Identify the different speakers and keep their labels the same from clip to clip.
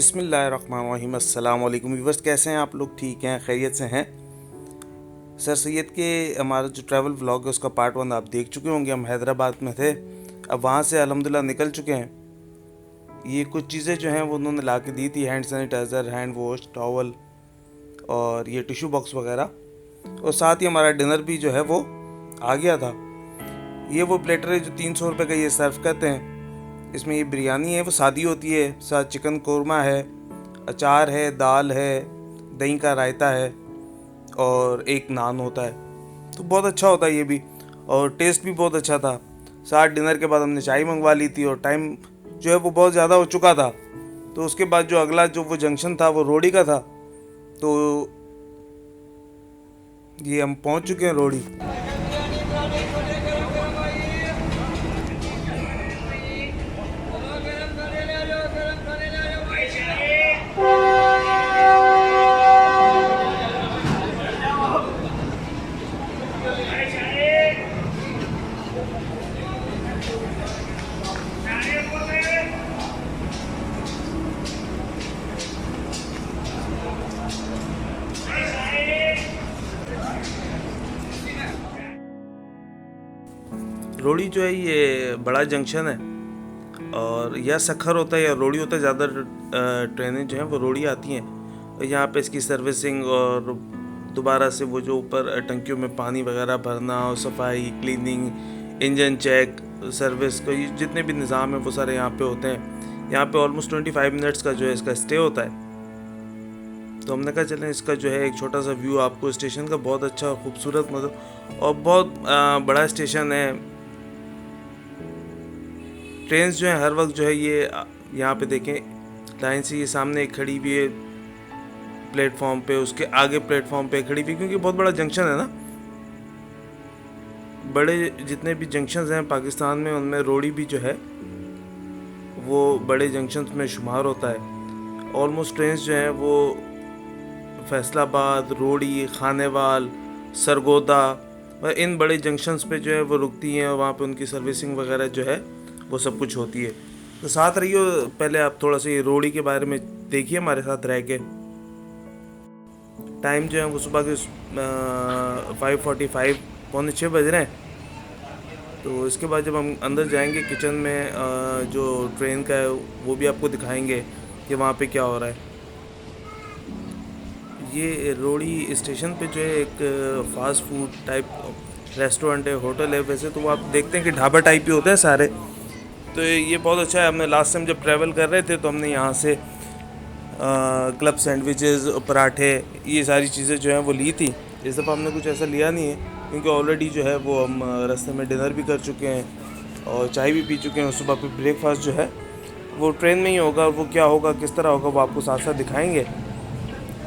Speaker 1: बिस्मिल्लाहिर्रहमानिर्रहीम। अस्सलाम वालेकुम व्यूअर्स, कैसे हैं आप लोग? ठीक हैं, खैरियत से हैं? सर सैयद के हमारा जो ट्रैवल व्लॉग है उसका पार्ट 1 आप देख चुके होंगे। हम हैदराबाद में थे, अब वहाँ से अल्हम्दुलिल्लाह निकल चुके हैं। ये कुछ चीज़ें जो हैं वो उन्होंने ला के दी थी, hand sanitiser, hand wash, towel और ये टिश्यू बॉक्स वगैरह, और साथ ही हमारा डिनर भी जो है वो आ गया था। ये वो प्लेटर है जो 300 रुपये का ये सर्व करते हैं। इसमें ये बिरयानी है, वो सादी होती है, साथ चिकन कोरमा है, अचार है, दाल है, दही का रायता है और एक नान होता है। तो बहुत अच्छा होता है ये भी, और टेस्ट भी बहुत अच्छा था। साथ डिनर के बाद हमने चाय मंगवा ली थी और टाइम जो है वो बहुत ज़्यादा हो चुका था। तो उसके बाद जो अगला जो वो जंक्शन था वो रोड़ी का था, तो ये हम पहुंच चुके हैं रोड़ी। रोड़ी जो है ये बड़ा जंक्शन है, और या सखर होता है या रोड़ी होता है। ज़्यादा ट्रेनें जो हैं वो रोड़ी आती हैं, और यहाँ पे इसकी सर्विसिंग और दोबारा से वो जो ऊपर टंकियों में पानी वगैरह भरना और सफाई, क्लीनिंग, इंजन चेक, सर्विस का ये जितने भी निज़ाम है वो सारे यहाँ पे होते हैं। यहाँ पे ऑलमोस्ट 25 मिनट्स का जो है इसका स्टे होता है। तो हमने कहा चलें इसका जो है एक छोटा सा व्यू आपको स्टेशन का, बहुत अच्छा खूबसूरत मतलब, और बहुत बड़ा स्टेशन है। ट्रेन्स जो है हर वक्त जो है ये यहाँ पे देखें लाइन से, ये सामने एक खड़ी हुई है प्लेटफॉर्म पे, उसके आगे प्लेटफॉर्म पे खड़ी हुई, क्योंकि बहुत बड़ा जंक्शन है ना। बड़े जितने भी जंक्शंस हैं पाकिस्तान में उनमें रोड़ी भी जो है वो बड़े जंक्शंस में शुमार होता है। ऑलमोस्ट ट्रेन्स जो हैं वो फैसलाबाद, रोड़ी, खानेवाल, सरगोदा व इन बड़े जंक्शंस पे जो है वो रुकती हैं, और वहाँ पे उनकी सर्विसिंग वगैरह जो है वो सब कुछ होती है। तो साथ रहिए, पहले आप थोड़ा सा ये रोड़ी के बारे में देखिए हमारे साथ रह के। टाइम जो है वो सुबह के 5:45 पौने 6 बज रहे हैं। तो इसके बाद जब हम अंदर जाएंगे किचन में, जो ट्रेन का है वो भी आपको दिखाएंगे कि वहाँ पे क्या हो रहा है। ये रोड़ी स्टेशन पे जो है एक फास्ट फूड टाइप रेस्टोरेंट है, होटल है। वैसे तो वो आप देखते हैं कि ढाबा टाइप ही होते हैं सारे। तो ये बहुत अच्छा है। हमने लास्ट टाइम जब ट्रैवल कर रहे थे तो हमने यहाँ से क्लब सैंडविचेस, पराठे, ये सारी चीज़ें जो हैं वो ली थी। इस दफ़ा हमने कुछ ऐसा लिया नहीं है, क्योंकि ऑलरेडी जो है वो हम रास्ते में डिनर भी कर चुके हैं और चाय भी पी चुके हैं। सुबह पे ब्रेकफास्ट जो है वो ट्रेन में ही होगा, वो क्या होगा, किस तरह होगा, वो आपको साथ साथ दिखाएंगे।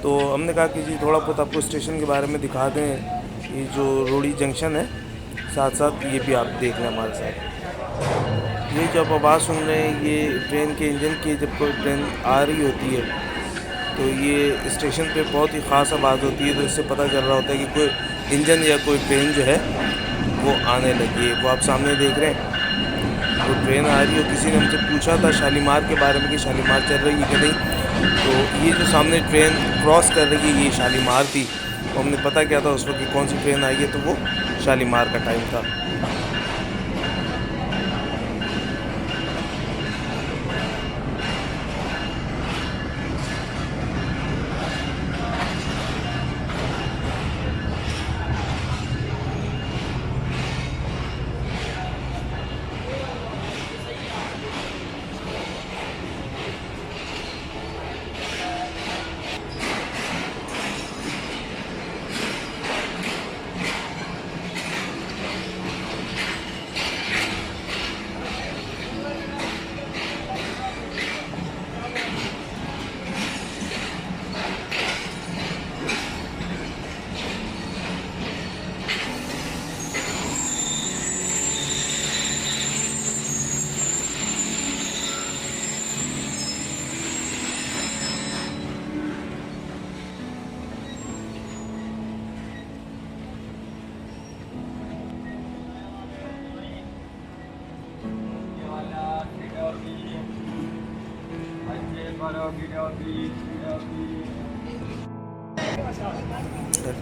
Speaker 1: तो हमने कहा कि जी थोड़ा बहुत आपको स्टेशन के बारे में दिखा दें। ये जो रोड़ी जंक्शन है, साथ साथ ये भी आप देख लें हमारे साथ। ये जब आवाज़ सुन रहे हैं ये ट्रेन के इंजन की, जब कोई ट्रेन आ रही होती है तो ये स्टेशन पे बहुत ही ख़ास आवाज़ होती है। तो इससे पता चल रहा होता है कि कोई इंजन या कोई ट्रेन जो है वो आने लगी है। वो आप सामने देख रहे हैं, वो ट्रेन आ रही है। किसी ने हमसे पूछा था शालीमार के बारे में कि शालीमार चल रही है कि नहीं, तो ये जो सामने ट्रेन क्रॉस कर रही है ये शालीमार थी। तो हमने पता किया था उस वक्त कि कौन सी ट्रेन आई है, तो वो शालीमार का टाइम था।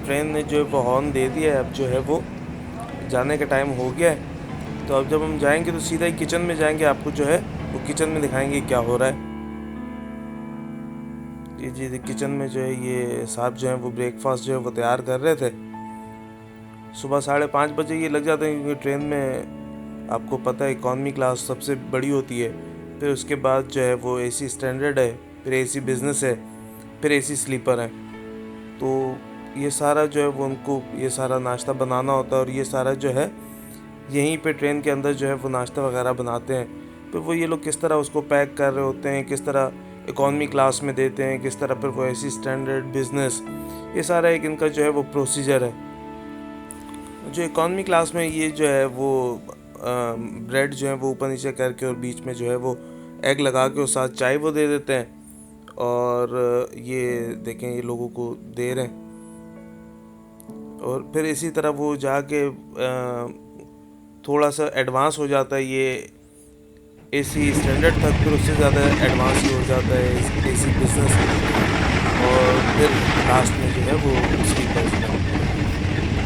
Speaker 1: ट्रेन ने जो है वो हॉर्न दे दिया है, अब जो है वो जाने का टाइम हो गया है। तो अब जब हम जाएंगे तो सीधा ही किचन में जाएंगे, आपको जो है वो किचन में दिखाएंगे क्या हो रहा है। ये जी किचन में जो है ये साहब जो है वो ब्रेकफास्ट जो है वो तैयार कर रहे थे। सुबह 5:30 बजे ये लग जाते हैं, क्योंकि ट्रेन में आपको पता है इकॉनमी क्लास सबसे बड़ी होती है, फिर उसके बाद जो है वो एसी स्टैंडर्ड है, फिर एसी बिज़नेस है, फिर एसी स्लीपर है। तो ये सारा जो है वो उनको ये सारा नाश्ता बनाना होता है, और ये सारा जो है यहीं पे ट्रेन के अंदर जो है वो नाश्ता वगैरह बनाते हैं। फिर वो ये लोग किस तरह उसको पैक कर रहे होते हैं, किस तरह इकॉनमी क्लास में देते हैं, किस तरह फिर वो एसी स्टैंडर्ड बिज़नेस, ये सारा एक इनका जो है वो प्रोसीजर है। जो इकॉनमी क्लास में ये जो है वो ब्रेड जो है वो ऊपर नीचे करके और बीच में जो है वो एग लगा के और साथ चाय वो दे देते हैं, और ये देखें ये लोगों को दे रहे हैं। और फिर इसी तरह वो जाके थोड़ा सा एडवांस हो जाता है ये एसी स्टैंडर्ड तक, फिर उससे ज़्यादा एडवांस हो जाता है एसी बिज़नेस, और फिर लास्ट में जो है वो स्लीपर्स।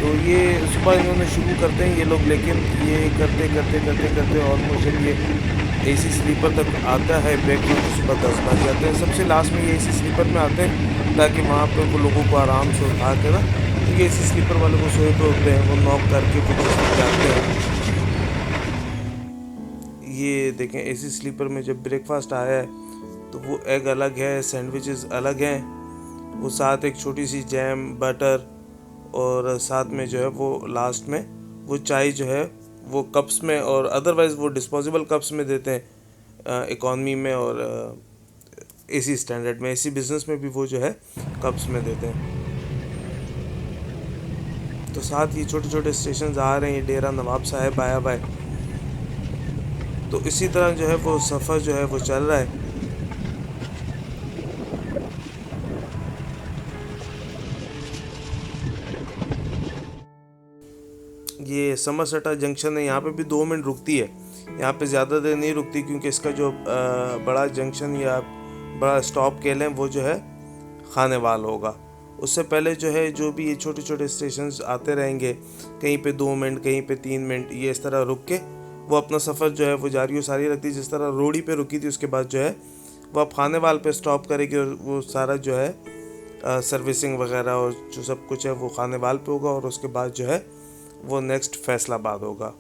Speaker 1: तो ये सुबह इन्होंने शुरू करते हैं ये लोग, लेकिन ये करते करते करते करते ऑलमोस्ट जब ये एसी स्लीपर तक आता है ब्रेकफास्ट तो सुबह 10 बज जाते हैं। सबसे लास्ट में ये एसी स्लीपर में आते हैं ताकि वहाँ पर वो लोगों को आराम से उठा के ना, क्योंकि एसी स्लीपर वाले को सोए पे होते हैं, वो नॉक करके वो जाते हैं। ये देखें एसी स्लीपर में जब ब्रेकफास्ट आया है तो वो एग अलग है, सैंडविचेस अलग हैं, वो साथ एक छोटी सी जैम बटर, और साथ में जो है वो लास्ट में वो चाय जो है वो कप्स में, और अदरवाइज़ वो डिस्पोजेबल कप्स में देते हैं इकॉनमी में और एसी स्टैंडर्ड में। एसी बिज़नेस में भी वो जो है कप्स में देते हैं। तो साथ ही छोटे छोटे स्टेशन आ रहे हैं, डेरा नवाब साहब आया हुआ है। तो इसी तरह जो है वो सफ़र जो है वो चल रहा है। ये समरसेटा जंक्शन है, यहाँ पे भी 2 मिनट रुकती है, यहाँ पे ज़्यादा देर नहीं रुकती, क्योंकि इसका जो बड़ा जंक्शन या बड़ा स्टॉप कह लें वो जो है खानेवाल होगा। उससे पहले जो है जो भी ये छोटे छोटे स्टेशन आते रहेंगे, कहीं पे 2 मिनट, कहीं पे 3 मिनट, ये इस तरह रुक के वो अपना सफ़र जो है वो जारी और सारी रखती है। जिस तरह रोड़ी पे रुकी थी, उसके बाद जो है वो अब खानेवाल पे स्टॉप करेगी, और वो सारा जो है सर्विसिंग वगैरह और जो सब कुछ है वो खानेवाल पे होगा, और उसके बाद जो है वो नेक्स्ट फैसलाबाद होगा।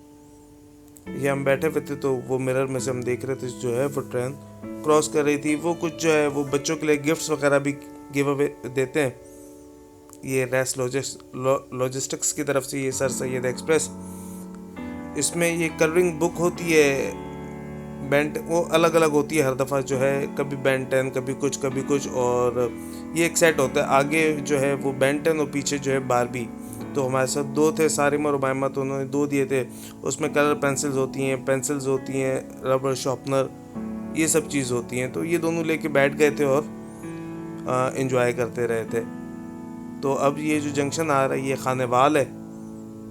Speaker 1: ये हम बैठे हुए थे तो वो मिरर में से हम देख रहे थे जो है वो ट्रेन क्रॉस कर रही थी। वो कुछ जो है वो बच्चों के लिए गिफ्ट्स वगैरह भी गिव अवे देते हैं। ये रेस लॉजिस्टिक्स की तरफ से ये सर सैयद एक्सप्रेस, इसमें ये कलरिंग बुक होती है, बेंट वो अलग अलग होती है हर दफ़ा जो है, कभी बेन 10 कभी कुछ, और ये एक सेट होता है। आगे जो है वो बेन 10 और पीछे जो है बारबी। तो हमारे साथ 2 थे, सारिम और उमायमा, तो उन्होंने 2 दिए थे। उसमें कलर पेंसिल्स होती हैं, रबर शार्पनर, ये सब चीज़ होती हैं। तो ये दोनों लेके बैठ गए थे और एंजॉय करते रहे थे। तो अब ये जो जंक्शन आ रहा है ये खानेवाल है।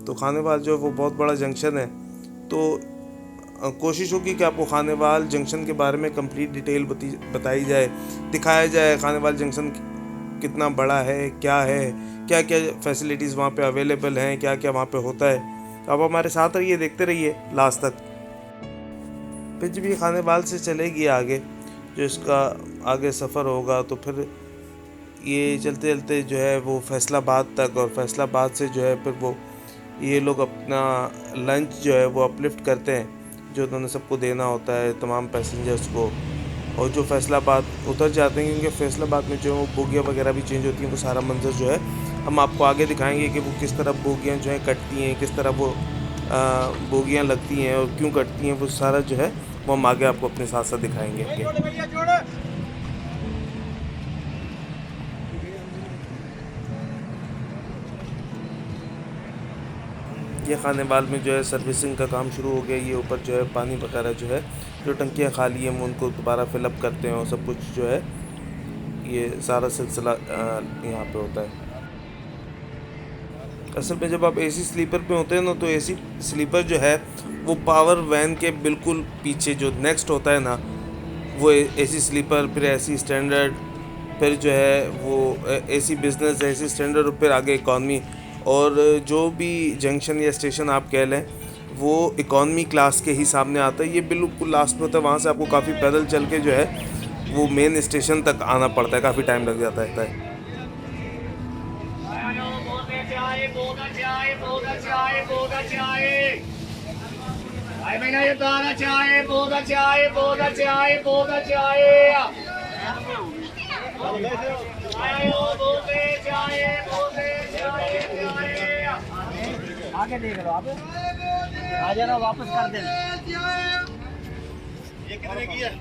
Speaker 1: तो खानेवाल जो है वो बहुत बड़ा जंक्शन है। तो कोशिश होगी कि आपको खानेवाल जंक्शन के बारे में कंप्लीट डिटेल बताई जाए, दिखाया जाए खानेवाल जंक्शन कितना बड़ा है, क्या क्या फैसिलिटीज़ वहाँ पे अवेलेबल हैं, क्या क्या वहाँ पे होता है। तो आप हमारे साथ रहिए, देखते रहिए लास्ट तक। फिर जब ये खानेवाल से चलेगी आगे, जो इसका आगे सफ़र होगा, तो फिर ये चलते चलते जो है वो फैसलाबाद तक, और फैसलाबाद से जो है फिर वो ये लोग अपना लंच जो है वो अपलिफ्ट करते हैं, जो उन्होंने सबको देना होता है तमाम पैसेंजर्स को। और जो फैसलाबाद उतर जाते हैं, क्योंकि फैसलाबाद में जो बोगियाँ वगैरह भी चेंज होती हैं, वो सारा मंजर जो है हम आपको आगे दिखाएंगे कि वो किस तरह बोगियाँ जो हैं कटती हैं, किस तरह वो बोगियाँ लगती हैं और क्यों कटती हैं, वो सारा जो है वो हम आगे आपको अपने साथ साथ दिखाएंगे। ये खानेवाल में जो है सर्विसिंग का काम शुरू हो गया। ये ऊपर जो है पानी वगैरह जो है, जो टंकियाँ खाली हैं वो उनको दोबारा फिलअप करते हैं, और सब कुछ जो है ये सारा सिलसिला यहाँ पे होता है। असल में जब आप एसी स्लीपर पे होते हैं ना, तो एसी स्लीपर जो है वो पावर वैन के बिल्कुल पीछे जो नेक्स्ट होता है ना, वो एसी स्लीपर, फिर एसी स्टैंडर्ड, फिर जो है वो एसी बिज़नेस, एसी स्टैंडर्ड, फिर आगे इकॉनमी। और जो भी जंक्शन या स्टेशन आप कह लें वो इकॉनमी क्लास के ही सामने आता है। ये बिल्कुल लास्ट में होता है, वहाँ से आपको काफ़ी पैदल चल के जो है वो मेन स्टेशन तक आना पड़ता है, काफ़ी टाइम लग जाता है।
Speaker 2: आगे देख लो आप, आ जाना वापस कर देना। ये कितने की है?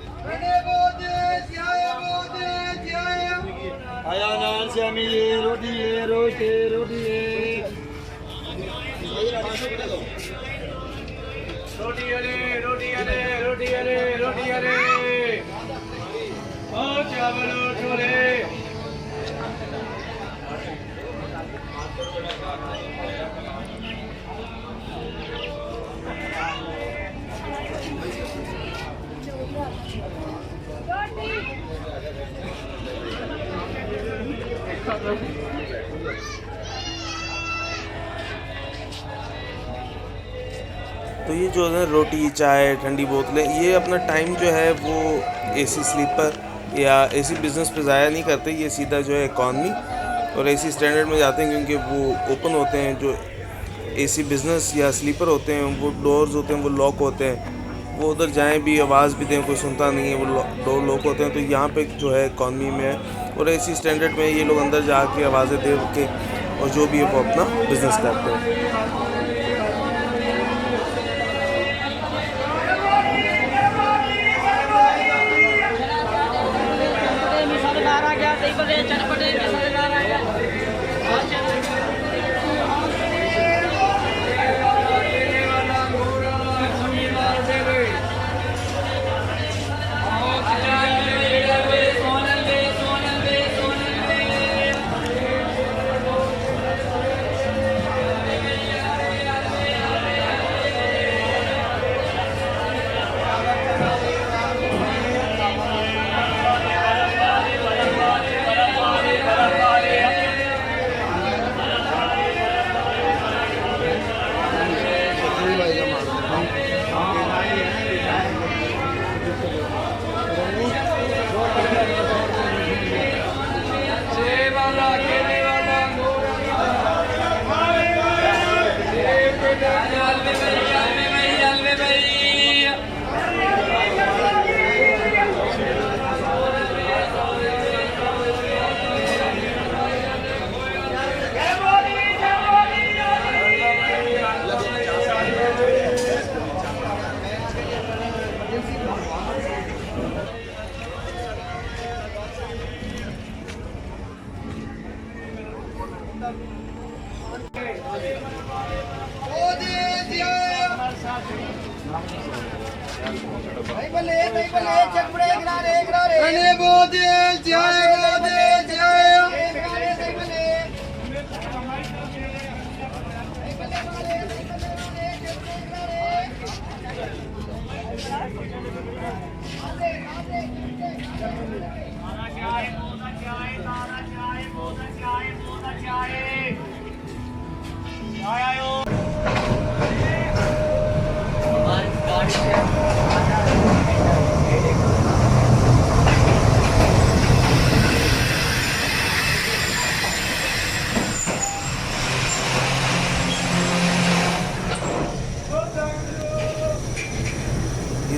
Speaker 2: आया नान श्यामी, ये रोटी, ये रोटी, रोटी, रोटी अरे, रोटी अरे, रोटी अरे, रोटी अरे, ओ चावल छोले।
Speaker 1: तो ये जो है रोटी, चाय, ठंडी बोतलें, ये अपना टाइम जो है वो एसी स्लीपर या एसी बिज़नेस पे ज़ाया नहीं करते। ये सीधा जो है इकॉनमी और एसी स्टैंडर्ड में जाते हैं, क्योंकि वो ओपन होते हैं। जो एसी बिज़नेस या स्लीपर होते हैं वो डोर्स होते हैं, वो लॉक होते हैं। वो उधर जाएं भी, आवाज़ भी दें, कोई सुनता नहीं है, वो डोर लॉक होते हैं। तो यहाँ पे जो है इकॉनमी में है, और एसी स्टैंडर्ड में ये लोग अंदर जाके आवाज़ें दे के और जो भी है वो अपना बिज़नेस करते हैं।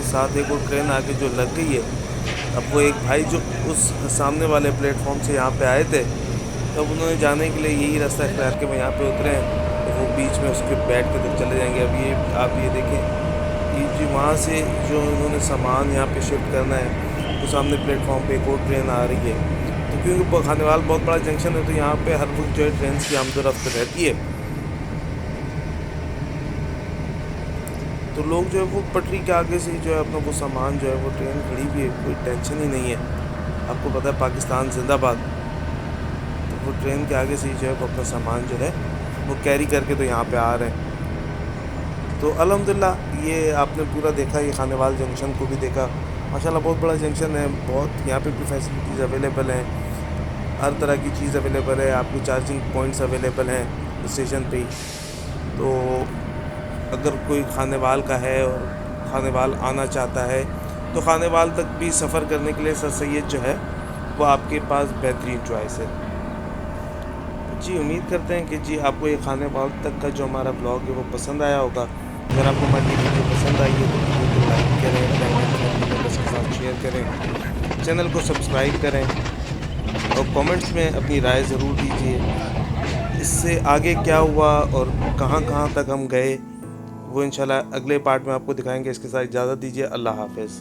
Speaker 1: साथ एक और ट्रेन आके जो लग गई है। अब वो एक भाई जो उस सामने वाले प्लेटफॉर्म से यहाँ पे आए थे, तब उन्होंने जाने के लिए यही रास्ता इख्तियार के मैं यहाँ पे उतरे हैं, तो वो बीच में उसके बैठ के तो चले जाएंगे। अब ये आप ये देखें, ये जो वहाँ से जो उन्होंने सामान यहाँ पे शिफ्ट करना है, तो सामने प्लेटफॉर्म पे एक और ट्रेन आ रही है। तो क्योंकि खानेवाल बहुत बड़ा जंक्शन है, तो यहाँ पे हर वक्त जो है ट्रेन की आमदोरफ्त रहती है। तो लोग जो है वो पटरी के आगे से जो है अपना वो सामान जो है वो ट्रेन खड़ी भी है, कोई टेंशन ही नहीं है। आपको पता है पाकिस्तान जिंदाबाद। तो वो ट्रेन के आगे से ही जो है वो अपना सामान जो है वो कैरी करके तो यहाँ पे आ रहे हैं। तो अल्हम्दुलिल्लाह ये आपने पूरा देखा, ये खानेवाल जंक्शन को भी देखा माशाल्लाह बहुत बड़ा जंक्शन है, बहुत यहाँ पे भी फैसिलिटीज़ अवेलेबल हैं, हर तरह की चीज़ अवेलेबल है, आपको चार्जिंग पॉइंट्स अवेलेबल हैं स्टेशन पे ही। तो अगर कोई खानेवाल का है और खानेवाल आना चाहता है तो खानेवाल तक भी सफ़र करने के लिए सर सैयद जो है वो आपके पास बेहतरीन चॉइस है। जी उम्मीद करते हैं कि जी आपको ये खानेवाल तक का जो हमारा ब्लॉग है वो पसंद आया होगा। अगर आपको हमारी वीडियो पसंद आई है तो वीडियो को लाइक करें, फैमिली मेम्बर्स के साथ शेयर करें, चैनल को सब्सक्राइब करें और कमेंट्स में अपनी राय ज़रूर दीजिए। इससे आगे क्या हुआ और कहाँ कहाँ तक हम गए वो इंशाल्लाह अगले पार्ट में आपको दिखाएंगे। इसके साथ इजाज़त दीजिए। अल्लाह हाफ़िज़।